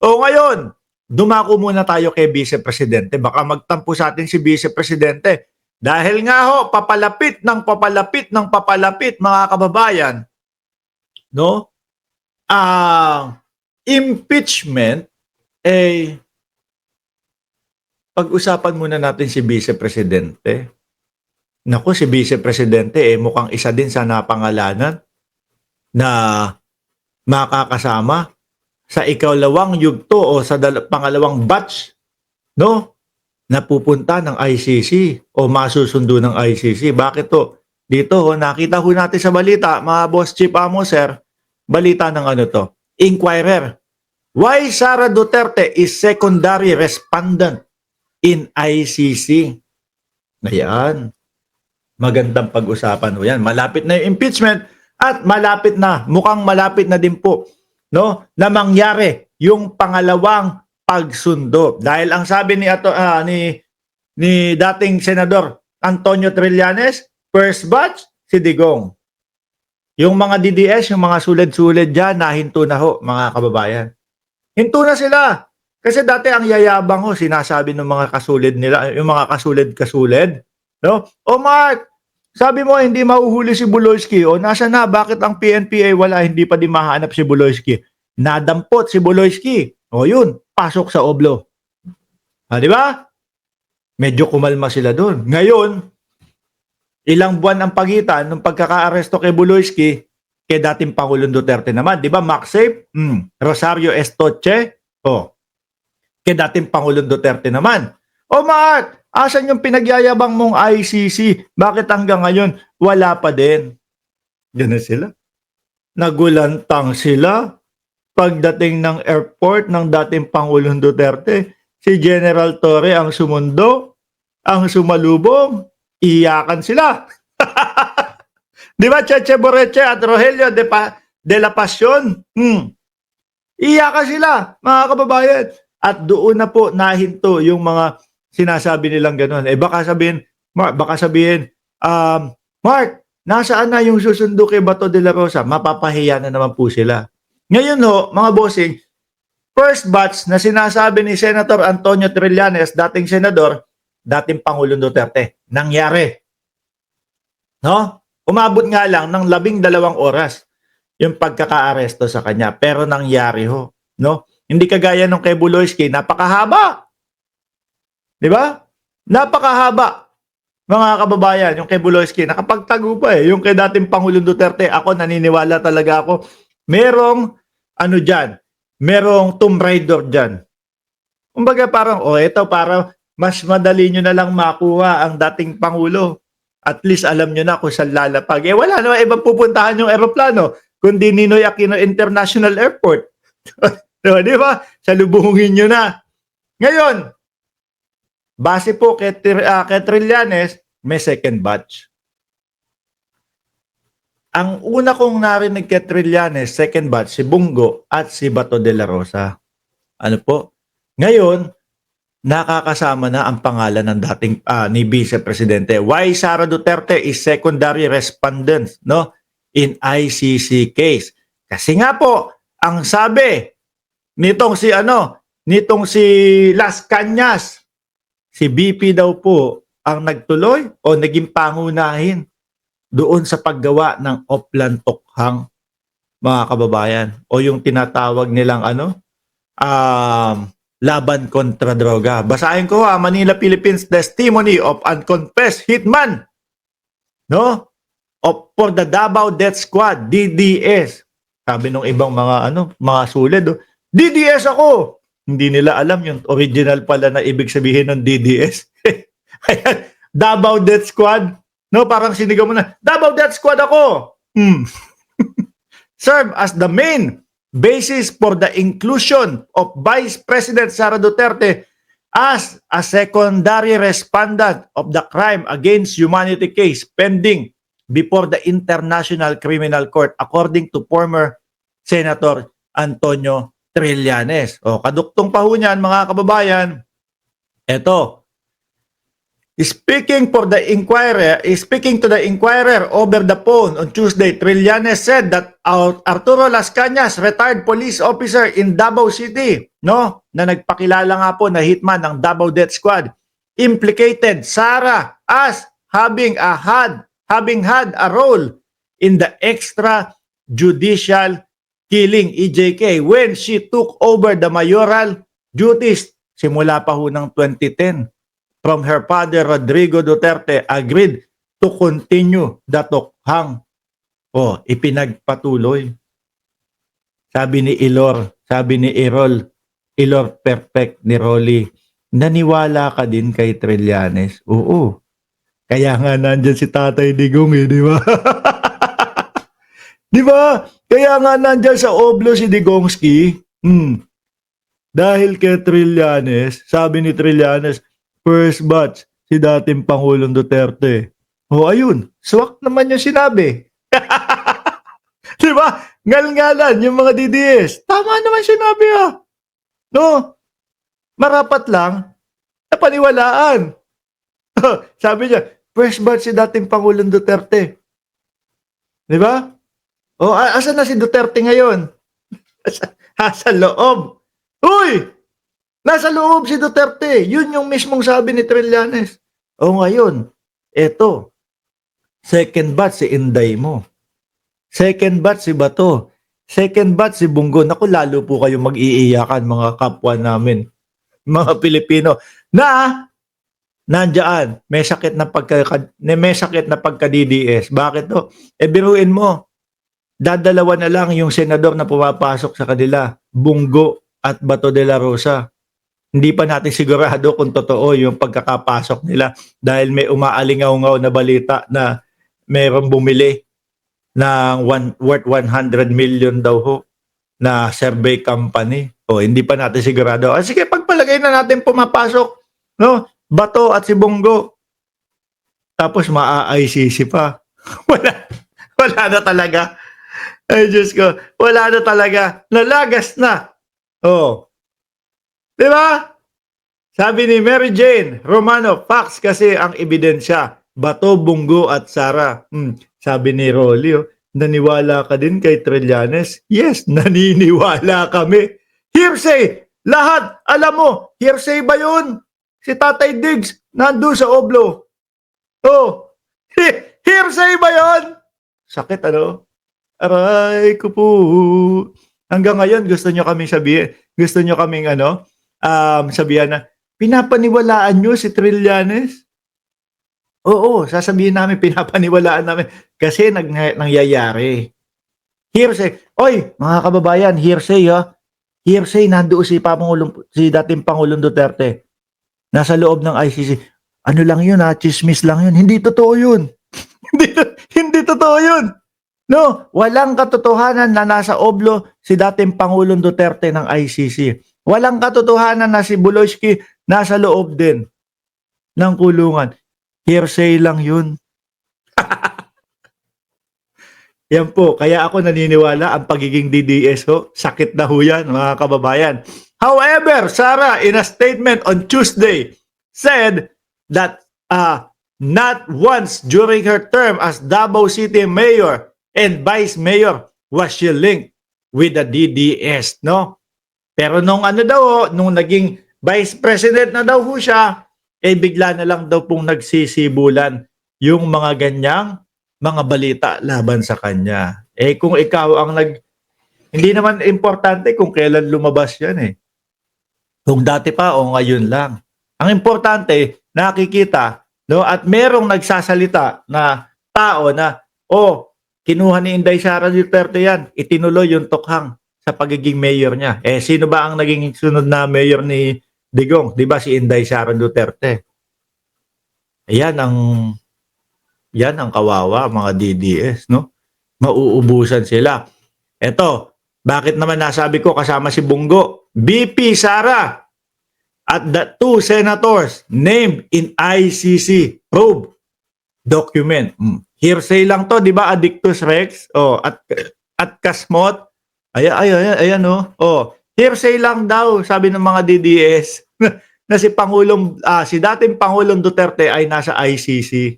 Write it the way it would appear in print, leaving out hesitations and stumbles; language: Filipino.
O ngayon, dumako muna tayo kay Vice Presidente. Baka magtampo sa atin si Vice Presidente. Dahil nga ho, papalapit ng papalapit ng papalapit, mga kababayan, no? Ang impeachment, pag-usapan muna natin si Vice Presidente. Naku, si Vice Presidente, mukhang isa din sa napangalanan na makakasama sa ikalawang yugto o sa pangalawang batch, no? Napupunta ng ICC o masusundo ng ICC. Bakit to? Dito, nakita ho natin sa balita, mga boss chief amo, sir, balita ng ano to? Inquirer. Why Sara Duterte is secondary respondent in ICC? Ayan. Magandang pag-usapan ho yan. Malapit na yung impeachment at malapit na, mukhang malapit na din po, no, na mangyari yung pangalawang pagsundo. Dahil ang sabi ni dating Senador Antonio Trillanes, first batch, si Digong. Yung mga DDS, yung mga sulid-sulid dyan, nahinto na ho, mga kababayan. Hinto na sila. Kasi dati ang yayabang ho, sinasabi ng mga kasulid nila, yung mga kasulid-kasulid, no? O Mark, sabi mo hindi mahuhuli si Buloyski. O nasa na, bakit ang PNPA wala, hindi pa din mahanap si Buloyski? Nadampot si Buloyski. O yun, pasok sa oblo. Di ba? Medyo kumalma sila doon. Ngayon, ilang buwan ang pagitan ng pagkaka-aresto kay Buloyski kay dating Pangulong Duterte naman. Di ba, MacSafe? Rosario Estoche? O, kay dating Pangulong Duterte naman. O Mark, asan yung pinagyayabang mong ICC? Bakit hanggang ngayon wala pa din? Diyan na sila. Nagulantang sila. Pagdating ng airport ng dating Pangulong Duterte, si General Torre ang sumundo, ang sumalubong, iyakan sila. Di ba, Cheche Boreche at Rogelio de la Pasión? Iyakan sila, mga kababayan. At doon na po nahinto yung mga sinasabi nilang gano'n. Baka sabihin, Mark, nasaan na yung susundo kay Bato de la Rosa? Mapapahiya na naman po sila. Ngayon ho, mga bossing, first batch na sinasabi ni Senator Antonio Trillanes, dating senador, dating Pangulong Duterte, nangyari. No? Umabot nga lang ng 12 oras yung pagkaka-aresto sa kanya, pero nangyari ho. No? Hindi kagaya nung kay Buloyski, napakahaba. Di ba? Napakahaba. Mga kababayan, yung kay Buloyski, nakapagtago pa eh. Yung kay dating Pangulong Duterte, ako naniniwala talaga ako, merong merong Tomb Raider dyan. Kumbaga parang, ito para mas madali nyo na lang makuha ang dating Pangulo. At least alam nyo na kung saan lalapag. Wala naman ibang pupuntahan yung aeroplano, kundi Ninoy Aquino International Airport. Di ba? Salubungin nyo na. Ngayon, base po kay Trillanes, may second batch. Ang una kong narinig kay Trillanes, second batch, si Bungo at si Bato de la Rosa. Ano po? Ngayon, nakakasama na ang pangalan ng dating ni Vice Presidente. Why Sara Duterte is secondary respondent, no, in ICC case. Kasi nga po, ang sabi nitong si Las Cañas, si BP daw po ang nagtuloy o naging pangunahin doon sa paggawa ng Oplan Tokhang, mga kababayan, o yung tinatawag nilang laban kontra droga. Basahin ko Manila, Philippines, testimony of unconfessed hitman, no, for the Davao Death Squad, DDS. Sabi nung ibang mga sulid, DDS ako. Hindi nila alam yung original pala na ibig sabihin ng DDS. Ayan, Davao Death Squad. No, parang sinigaw mo na, Davao Death Squad ako. Serve as the main basis for the inclusion of Vice President Sara Duterte as a secondary respondent of the crime against humanity case pending before the International Criminal Court, according to former Senator Antonio Trillanes. Kaduktong pa ho niyan, mga kababayan. Eto, Speaking to the Inquirer over the phone on Tuesday, Trillanes said that Arturo Las Cañas, retired police officer in Davao City, no, na nagpakilala nga po na hitman ng Davao Death Squad, implicated Sara as having had a role in the extrajudicial killing EJK when she took over the mayoral duties simula pa ho ng 2010. From her father, Rodrigo Duterte, agreed to continue the tokhang. Ipinagpatuloy. Sabi ni Errol Perfect ni Rolly, naniwala ka din kay Trillanes? Oo. Kaya nga nandyan si Tatay Digong di ba? Di ba? Kaya nga nandyan sa Oblo si Digongski. Dahil kay Trillanes, sabi ni Trillanes, first batch, si dating Pangulong Duterte. Ayun. Swak naman yung sinabi. Diba? Ngal-ngalan yung mga DDS. Tama naman sinabi No? Marapat lang, napaniwalaan. Sabi niya, first batch si dating Pangulong Duterte. Diba? Asan na si Duterte ngayon? Sa loob. Uy! Nasa loob si Duterte. Yun yung mismong sabi ni Trillanes. Ngayon, eto, second batch si Inday mo. Second batch si Bato. Second batch si Bungo. Naku, lalo po kayo mag-iiyakan mga kapwa namin, mga Pilipino, na nandiyan, may sakit na pagka-DDS. Bakit to? Biruin mo, dadalawa na lang yung senador na pumapasok sa kanila, Bungo at Bato de la Rosa. Hindi pa natin sigurado kung totoo yung pagkakapasok nila dahil may umaalingaw-ngaw na balita na mayroong bumili ng worth 100 million daw ho na survey company. Hindi pa natin sigurado. Sige, pagpalagay na natin pumapasok, no? Bato at si Bongo. Tapos maa-ICC pa. wala na talaga. Ay, Diyos ko. Wala na talaga. Nalagas na. Diba? Sabi ni Mary Jane Romano, facts kasi ang ebidensya. Bato, Bungo at Sara. Sabi ni Rolly, naniwala ka din kay Trillanes? Yes, naniniwala kami. Hearsay! Lahat! Alam mo, hearsay ba yun? Si Tatay Diggs, nandun sa Oblo. Hearsay ba yun? Sakit, Aray ko po. Hanggang ngayon, gusto nyo kaming sabihin, sabihan na, pinapaniwalaan nyo si Trillanes? Oo, sasabihin namin, pinapaniwalaan namin. Kasi nangyayari. Hearsay. Oy, mga kababayan, hearsay Hearsay, nandoon si dating Pangulong Duterte. Nasa loob ng ICC. Ano lang yun chismis lang yun. Hindi totoo yun. hindi totoo yun. No, walang katotohanan na nasa Oblo si dating Pangulong Duterte ng ICC. Walang katotohanan na si Buloyski nasa loob din ng kulungan. Hearsay lang yun. Yan po, kaya ako naniniwala ang pagiging DDS sakit na ho yan, mga kababayan. However, Sara, in a statement on Tuesday, said that not once during her term as Davao City Mayor and Vice Mayor was she linked with the DDS, no? Pero nung nung naging Vice President na daw ho siya, bigla na lang daw pong nagsisibulan yung mga ganyang mga balita laban sa kanya. Kung ikaw ang hindi naman importante kung kailan lumabas yan Kung dati pa o ngayon lang. Ang importante, nakikita, no? At merong nagsasalita na tao na, kinuha ni Inday Sara Duterte yan, itinuloy yung tokhang sa pagiging mayor niya. Sino ba ang naging sunod na mayor ni Digong? Di ba si Inday Sara Duterte? Yan ang kawawa, mga DDS, no? Mauubusan sila. Eto, bakit naman nasabi ko kasama si Bungo? BP Sara at the two senators named in ICC probe document. Hearsay lang to, di ba? Addictus Rex, at Kasmot. Ayan, hearsay lang daw, sabi ng mga DDS. na si dating Pangulong Duterte ay nasa ICC.